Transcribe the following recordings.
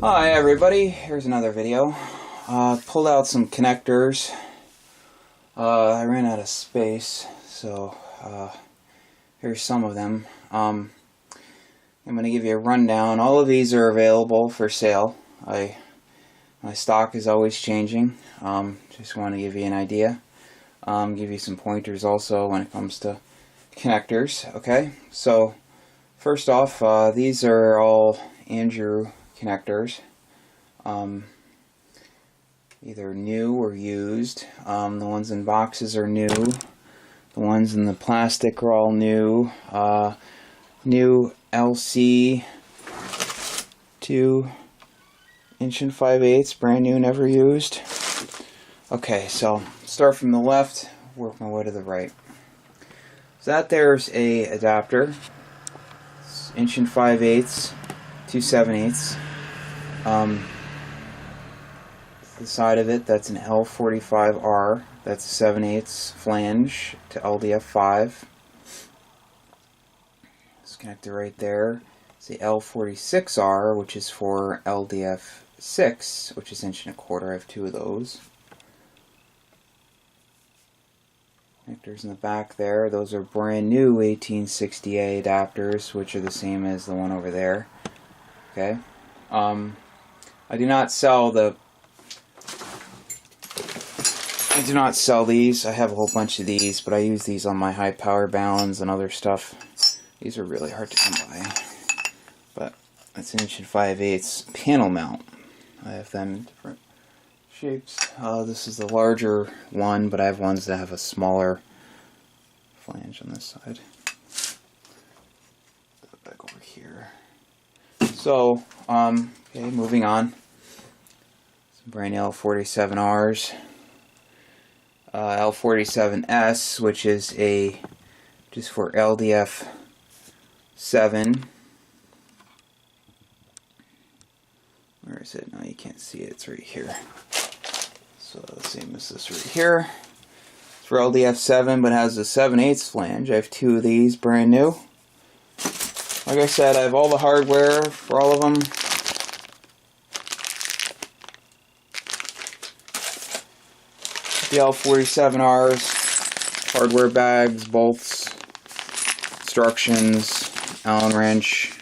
Hi everybody, here's another video. Pulled out some connectors. I ran out of space, so here's some of them. I'm going to give you a rundown. All of these are available for sale. My stock is always changing. Just want to give you an idea. Give you some pointers also when it comes to connectors. Okay, so first off, these are all Andrew connectors, either new or used. The ones in boxes are new. The ones in the plastic are all new. New LC 2" 5/8", brand new, never used. Okay, so start from the left, work my way to the right. So that there's a adapter. It's 5/8", 2 7/8". The side of it, that's an L45R. That's a 7/8 flange to LDF5. This connector right there is the L46R, which is for LDF6, which is 1.25". I have two of those. Connectors in the back there, those are brand new 1860A adapters, which are the same as the one over there. Okay. I do not sell these. I have a whole bunch of these, but I use these on my high power balance and other stuff. These are really hard to come by. But it's an 5/8" panel mount. I have them in different shapes. This is the larger one, but I have ones that have a smaller flange on this side. Back over here. So, okay, moving on. Some brand new L47Rs. L47S, which is just for LDF7. Where is it? No, you can't see it. It's right here. So the same as this right here. It's for LDF7, but has a 7/8 flange. I have two of these, brand new. Like I said, I have all the hardware for all of them. The L47Rs, hardware bags, bolts, instructions, Allen wrench.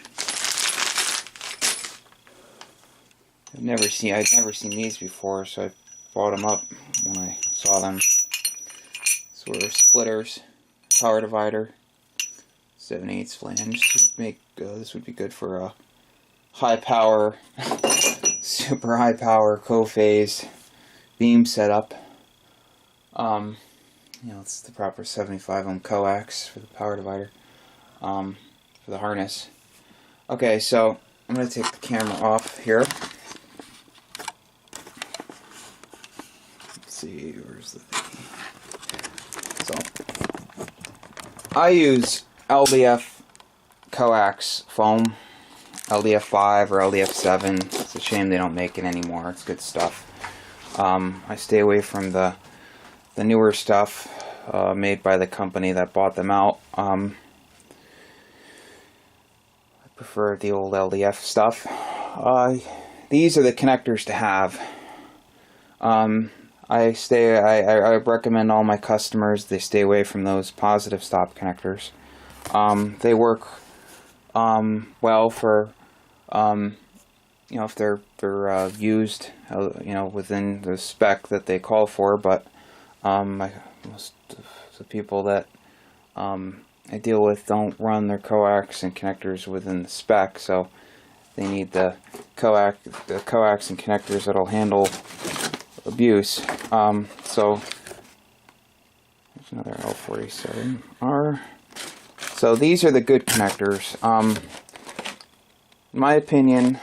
I'd never seen these before, so I bought them up when I saw them. So we're splitters, power divider, 7/8 flange. This would be good for a high power, super high power co-phase beam setup. It's the proper 75 ohm coax for the power divider, for the harness. Okay, so I'm going to take the camera off here. Let's see, where's the thing? So, I use LDF coax foam, LDF5 or LDF7. It's a shame they don't make it anymore. It's good stuff. I stay away from the newer stuff made by the company that bought them out. I prefer the old LDF stuff. These are the connectors to have. I recommend all my customers they stay away from those positive stop connectors. They work well for if they're used within the spec that they call for, but most of the people that I deal with don't run their coax and connectors within the spec, so they need the coax and connectors that'll handle abuse. So there's another L47R. So these are the good connectors. In my opinion,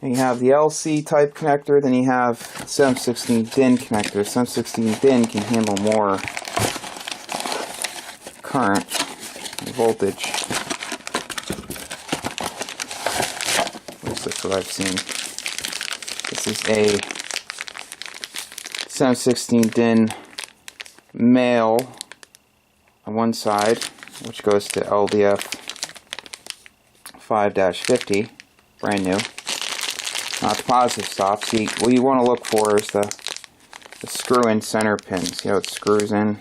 you have the LC type connector, then you have 7/16 DIN connector. 7/16 DIN can handle more current and voltage. At least that's what I've seen. This is a 7/16 DIN male on one side, which goes to LDF 5-50, brand new. not the positive stop. See, what you want to look for is the screw-in center pin. See how it screws in?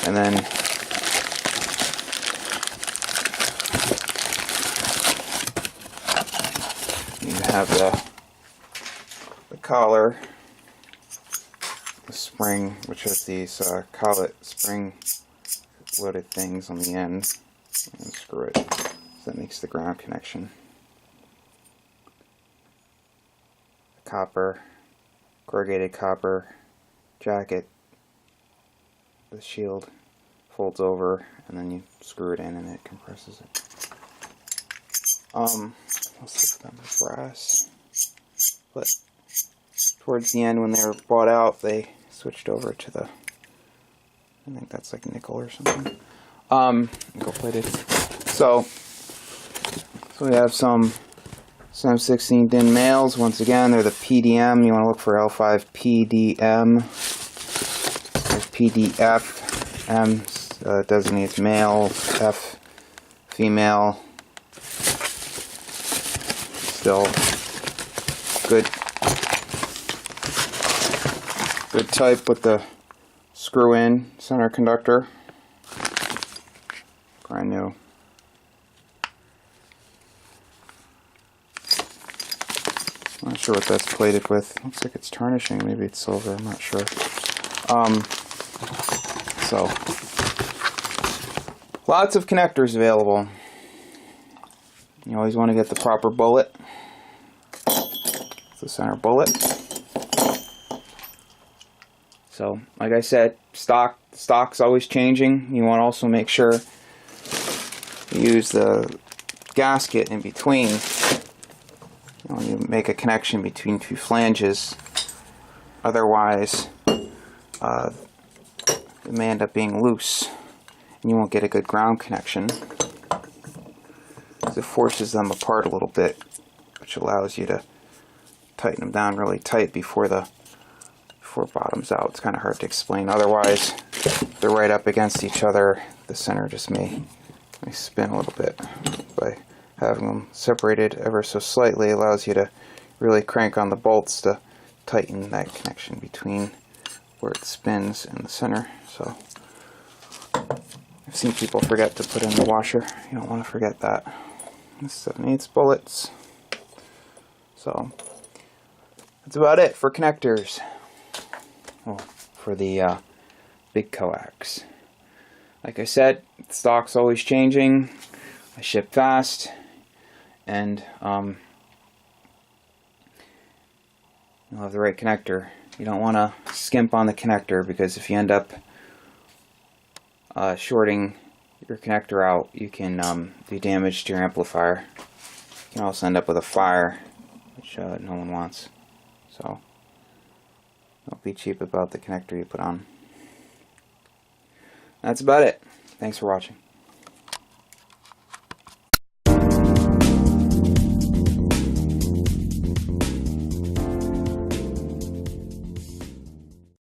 And then you have the collar, the spring, which has these collet spring loaded things on the end, and screw it. So that makes the ground connection. Copper, corrugated copper jacket. The shield folds over, and then you screw it in, and it compresses it. Let's look at the brass. But towards the end, when they were bought out, they switched over to the, I think that's like nickel or something. Nickel plated. So we have some 16 DIN males. Once again, they're the PDM. You want to look for L5 PDM. There's PDF. M designates male. F female. Still good type with the screw-in center conductor. Brand new. Not sure what that's plated with. Looks like it's tarnishing. Maybe it's silver. I'm not sure. So lots of connectors available. You always want to get the proper bullet. It's the center bullet. So, like I said, stock's always changing. You want to also make sure you use the gasket in between. When you make a connection between two flanges, otherwise it may end up being loose and you won't get a good ground connection. It forces them apart a little bit, which allows you to tighten them down really tight before it bottoms out. It's kind of hard to explain. Otherwise, if they're right up against each other, the center just may spin a little bit. By having them separated ever so slightly allows you to really crank on the bolts to tighten that connection between where it spins and the center. So I've seen people forget to put in the washer. You don't want to forget that. This 7/8 bullets. So that's about it for connectors. Well, for the big coax. Like I said, stock's always changing. I ship fast, and you'll have the right connector. You don't want to skimp on the connector, because if you end up shorting your connector out, you can do damage to your amplifier. You can also end up with a fire, which no one wants. So don't be cheap about the connector you put on. That's about it. Thanks for watching.